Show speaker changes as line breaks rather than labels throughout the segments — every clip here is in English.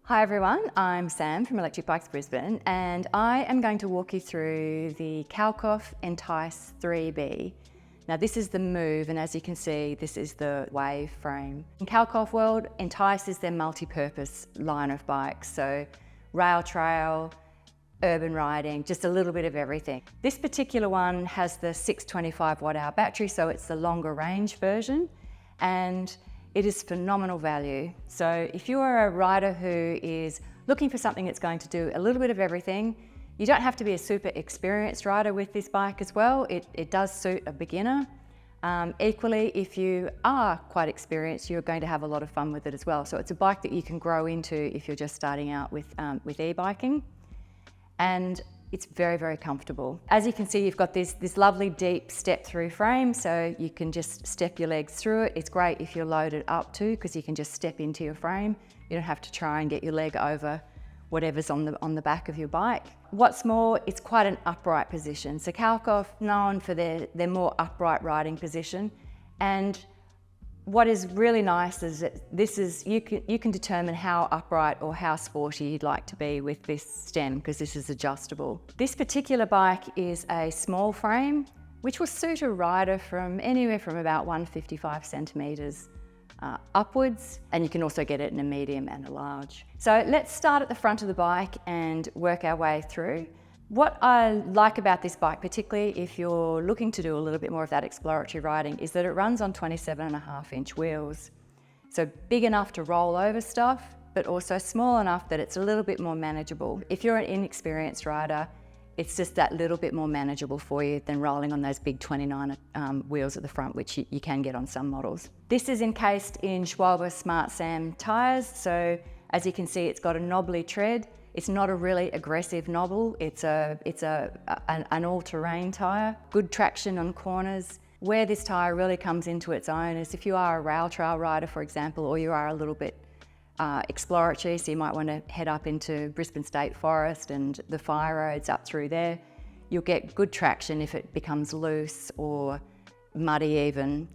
Hi everyone, I'm Sam from Electric Bikes Brisbane and I am going to walk you through the Kalkhoff Entice 3.B. Now this is the Move, and as you can see this is the Wave frame. In Kalkhoff world, Entice is their multi-purpose line of bikes, so rail trail, urban riding, just a little bit of everything. This particular one has the 625 watt hour battery, so it's the longer range version, and it is phenomenal value. So if you are a rider who is looking for something that's going to do a little bit of everything, you don't have to be a super experienced rider with this bike as well. It does suit a beginner. Equally, if you are quite experienced, you're going to have a lot of fun with it as well. So it's a bike that you can grow into if you're just starting out with e-biking. And it's very, very comfortable. As you can see, you've got this lovely deep step-through frame, so you can just step your legs through it. It's great if you're loaded up too, because you can just step into your frame. You don't have to try and get your leg over whatever's on the back of your bike. What's more, it's quite an upright position. So Kalkhoff, known for their more upright riding position, and what is really nice is that you can determine how upright or how sporty you'd like to be with this stem, because this is adjustable. This particular bike is a small frame, which will suit a rider from anywhere from about 155 centimetres upwards, and you can also get it in a medium and a large. So let's start at the front of the bike and work our way through. What I like about this bike, particularly if you're looking to do a little bit more of that exploratory riding, is that it runs on 27.5-inch wheels. So big enough to roll over stuff, but also small enough that it's a little bit more manageable. If you're an inexperienced rider, it's just that little bit more manageable for you than rolling on those big 29 wheels at the front, which you can get on some models. This is encased in Schwalbe Smart Sam tyres, so as you can see, it's got a knobbly tread. It's not a really aggressive knobble, it's an all-terrain tyre. Good traction on corners. Where this tyre really comes into its own is if you are a rail trail rider, for example, or you are a little bit exploratory, so you might want to head up into Brisbane State Forest and the fire roads up through there. You'll get good traction if it becomes loose or muddy even,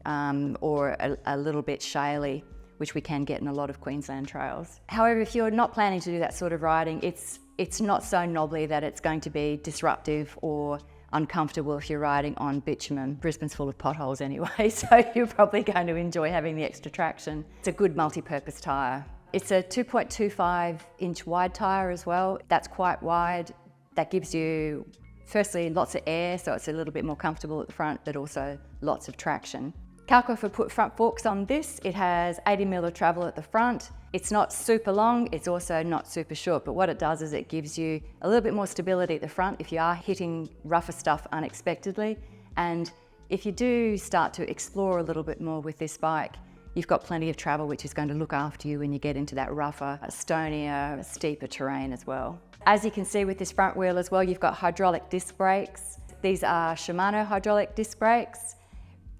or a little bit shaly, which we can get in a lot of Queensland trails. However, if you're not planning to do that sort of riding, it's not so knobbly that it's going to be disruptive or uncomfortable if you're riding on bitumen. Brisbane's full of potholes anyway, so you're probably going to enjoy having the extra traction. It's a good multi-purpose tyre. It's a 2.25-inch wide tyre as well. That's quite wide. That gives you, firstly, lots of air, so it's a little bit more comfortable at the front, but also lots of traction. Kalkhoff have put front forks on this. It has 80mm of travel at the front. It's not super long, it's also not super short, but what it does is it gives you a little bit more stability at the front if you are hitting rougher stuff unexpectedly. And if you do start to explore a little bit more with this bike, you've got plenty of travel which is going to look after you when you get into that rougher, stonier, steeper terrain as well. As you can see with this front wheel as well, you've got hydraulic disc brakes. These are Shimano hydraulic disc brakes.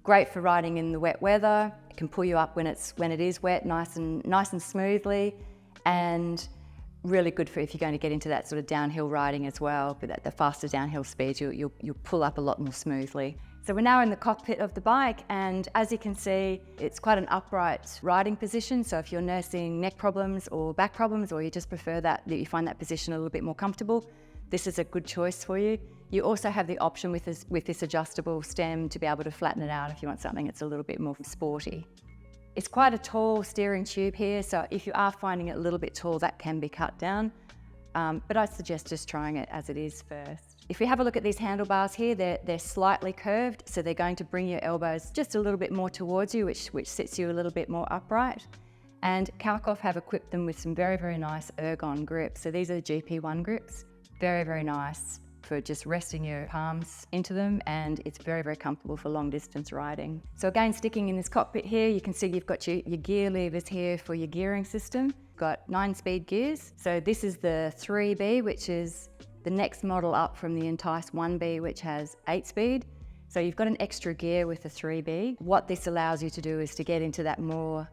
Great for riding in the wet weather. It can pull you up when it is wet, nice and smoothly, and really good for if you're going to get into that sort of downhill riding as well. But at the faster downhill speeds, you'll pull up a lot more smoothly. So we're now in the cockpit of the bike, and as you can see, it's quite an upright riding position. So if you're nursing neck problems or back problems, or you just prefer that you find that position a little bit more comfortable, this is a good choice for you. You also have the option with this adjustable stem to be able to flatten it out if you want something that's a little bit more sporty. It's quite a tall steering tube here, so if you are finding it a little bit tall, that can be cut down. But I suggest just trying it as it is first. If we have a look at these handlebars here, they're slightly curved, so they're going to bring your elbows just a little bit more towards you, which sits you a little bit more upright. And Kalkhoff have equipped them with some very, very nice ergon grips. So these are GP1 grips. Very, very nice for just resting your palms into them, and it's very, very comfortable for long distance riding. So again, sticking in this cockpit here, you can see you've got your gear levers here for your gearing system. You've got 9-speed gears. So this is the 3B, which is the next model up from the Entice 1B, which has 8-speed. So you've got an extra gear with the 3B. What this allows you to do is to get into that more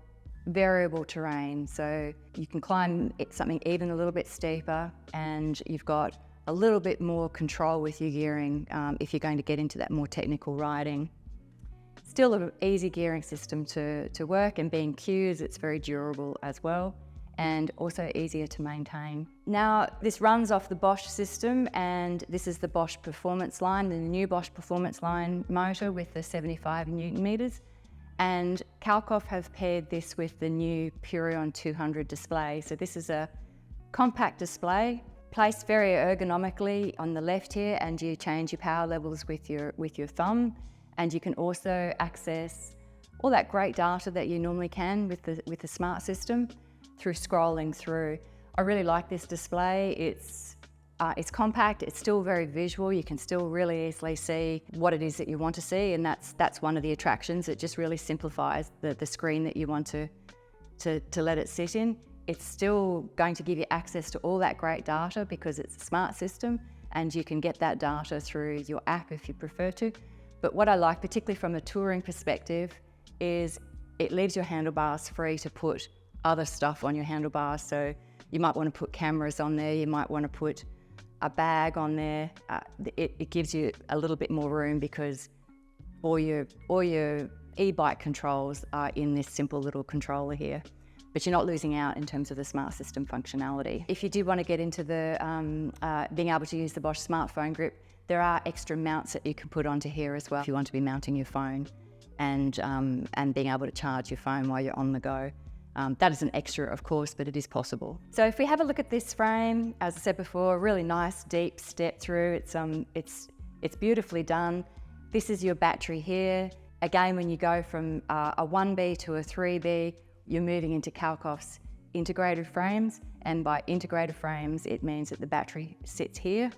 variable terrain. So you can climb something even a little bit steeper, and you've got a little bit more control with your gearing if you're going to get into that more technical riding. Still an easy gearing system to work, and being cues, it's very durable as well. and also easier to maintain. Now, this runs off the Bosch system, and this is the Bosch Performance Line, the new Bosch Performance Line motor with the 75 Newton meters. And Kalkhoff have paired this with the new Purion 200 display. So this is a compact display, placed very ergonomically on the left here, and you change your power levels with your thumb. And you can also access all that great data that you normally can with the smart system through scrolling through. I really like this display. It's compact, it's still very visual. You can still really easily see what it is that you want to see, and that's one of the attractions. It just really simplifies the screen that you want to let it sit in. It's still going to give you access to all that great data because it's a smart system, and you can get that data through your app if you prefer to. But what I like, particularly from a touring perspective, is it leaves your handlebars free to put other stuff on your handlebars. So you might want to put cameras on there, you might want to put a bag on there. It gives you a little bit more room because all your e-bike controls are in this simple little controller here. But you're not losing out in terms of the smart system functionality. If you do want to get into the being able to use the Bosch smartphone grip, there are extra mounts that you can put onto here as well if you want to be mounting your phone and being able to charge your phone while you're on the go. That is an extra, of course, but it is possible. So if we have a look at this frame, as I said before, really nice deep step through. It's beautifully done. This is your battery here. Again, when you go from a 1B to a 3B, you're moving into Kalkhoff's integrated frames, and by integrated frames, it means that the battery sits here.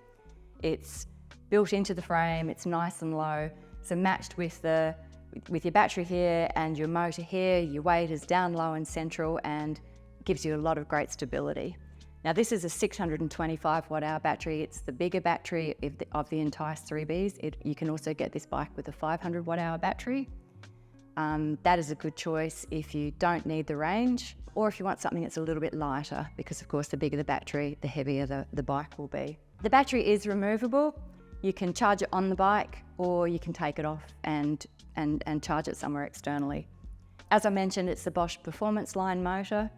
It's built into the frame, it's nice and low, so matched with your battery here and your motor here, your weight is down low and central and gives you a lot of great stability. Now this is a 625 watt-hour battery. It's the bigger battery of the Entice 3Bs. You can also get this bike with a 500 watt-hour battery. That is a good choice if you don't need the range, or if you want something that's a little bit lighter, because of course the bigger the battery, the heavier the bike will be. The battery is removable. You can charge it on the bike, or you can take it off and charge it somewhere externally. As I mentioned, it's the Bosch Performance Line motor,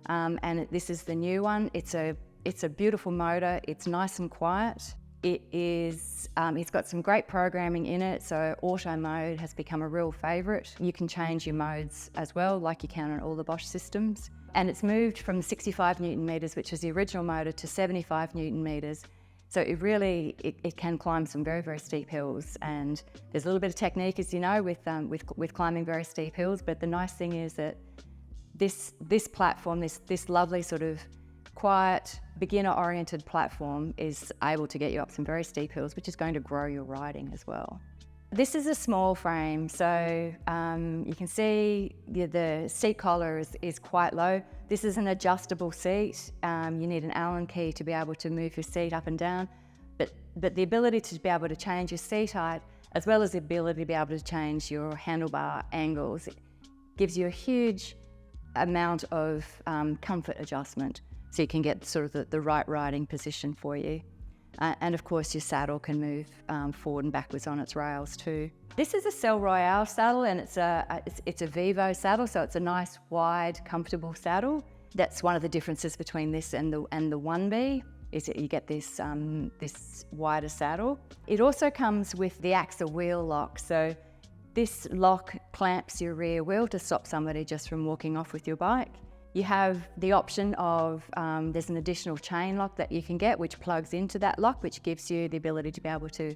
and this is the new one. It's a beautiful motor. It's nice and quiet. It's got some great programming in it, so auto mode has become a real favourite. You can change your modes as well, like you can on all the Bosch systems. And it's moved from 65 Newton meters, which is the original motor, to 75 Newton meters. So it can climb some very, very steep hills, and there's a little bit of technique, as you know, with climbing very steep hills. But the nice thing is that this platform, this lovely sort of quiet, beginner-oriented platform, is able to get you up some very steep hills, which is going to grow your riding as well. This is a small frame, so you can see the seat collar is quite low. This is an adjustable seat. You need an Allen key to be able to move your seat up and down, but the ability to be able to change your seat height, as well as the ability to be able to change your handlebar angles, it gives you a huge amount of comfort adjustment, so you can get sort of the right riding position for you. And of course your saddle can move forward and backwards on its rails too. This is a Cell Royale saddle, and it's a Vivo saddle, so it's a nice, wide, comfortable saddle. That's one of the differences between this and the 1B, is that you get this wider saddle. It also comes with the AXA wheel lock, so this lock clamps your rear wheel to stop somebody just from walking off with your bike. You have the option of, there's an additional chain lock that you can get, which plugs into that lock, which gives you the ability to be able to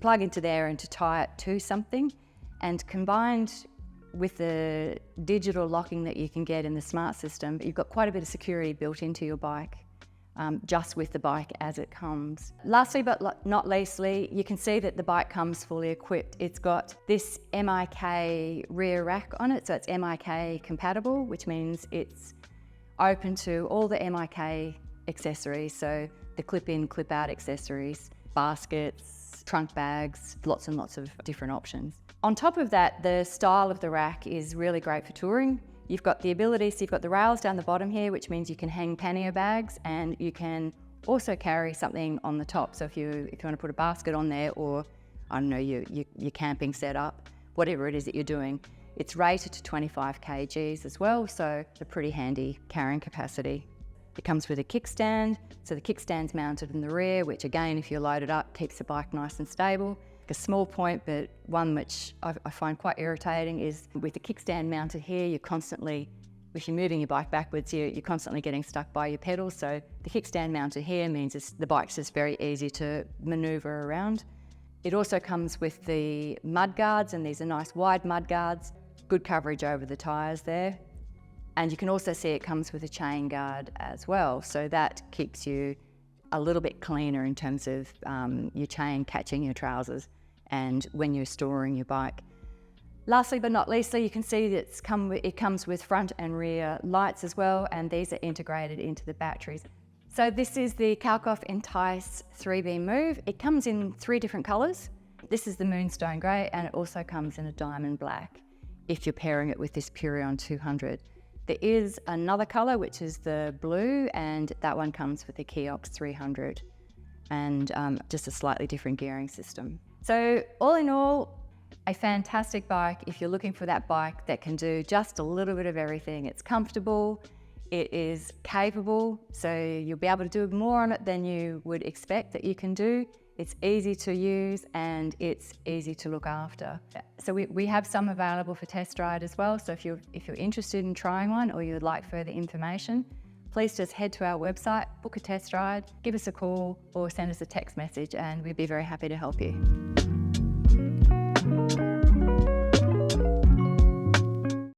plug into there and to tie it to something. And combined with the digital locking that you can get in the smart system, you've got quite a bit of security built into your bike, just with the bike as it comes. Lastly, but not leastly, you can see that the bike comes fully equipped. It's got this Ebike rear rack on it, so it's Ebike compatible, which means it's open to all the Ebike accessories, so the clip-in, clip-out accessories, baskets, trunk bags, lots and lots of different options. On top of that, the style of the rack is really great for touring. You've got the ability, so you've got the rails down the bottom here, which means you can hang pannier bags, and you can also carry something on the top. So if you want to put a basket on there, or I don't know, your camping setup, whatever it is that you're doing, It's rated to 25 kgs as well, so it's a pretty handy carrying capacity. It comes with a kickstand, so the kickstand's mounted in the rear, which again, if you load it up, keeps the bike nice and stable. A small point, but one which I find quite irritating, is with the kickstand mounted here, if you're moving your bike backwards, you're constantly getting stuck by your pedals. So the kickstand mounted here means the bike's just very easy to manoeuvre around. It also comes with the mud guards, and these are nice wide mud guards, good coverage over the tyres there. And you can also see it comes with a chain guard as well, so that keeps you a little bit cleaner in terms of your chain catching your trousers and when you're storing your bike. Lastly but not leastly, you can see that it comes with front and rear lights as well, and these are integrated into the batteries. So this is the Kalkhoff Entice 3.B Move. It comes in 3 different colours. This is the Moonstone Grey, and it also comes in a Diamond Black if you're pairing it with this Purion 200. There is another colour, which is the blue, and that one comes with the Keox 300 and just a slightly different gearing system. So all in all, a fantastic bike if you're looking for that bike that can do just a little bit of everything. It's comfortable, it is capable, so you'll be able to do more on it than you would expect that you can do. It's easy to use and it's easy to look after. So we have some available for test ride as well. So if you're interested in trying one or you'd like further information, please just head to our website, book a test ride, give us a call or send us a text message, and we'd be very happy to help you.